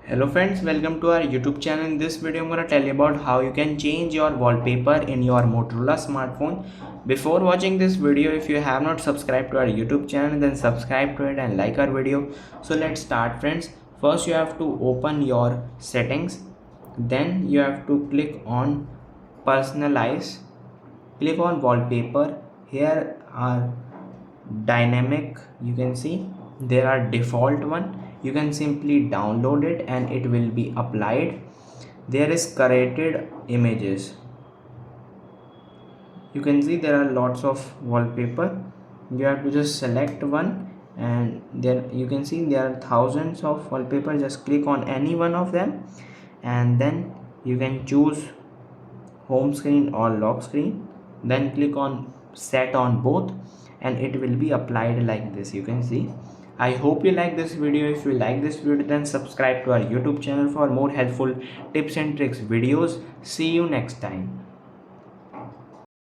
Hello friends, welcome to our YouTube channel. In this video I'm going to tell you about how you can change your wallpaper in your Motorola smartphone. Before watching this video, if you have not subscribed to our YouTube channel, then subscribe to it and like our video. So let's start friends. First you have to open your settings, then you have to click on personalize, click on wallpaper. Here are dynamic, you can see there are default one. You can simply download it and it will be applied. There is curated images, you can see there are lots of wallpaper. You have to just select one, and there you can see there are thousands of wallpaper. Just click on any one of them and then you can choose home screen or lock screen, then click on set on both and it will be applied like this. You can see. I hope you like this video. If you like this video, then subscribe to our YouTube channel for more helpful tips and tricks videos. See you next time.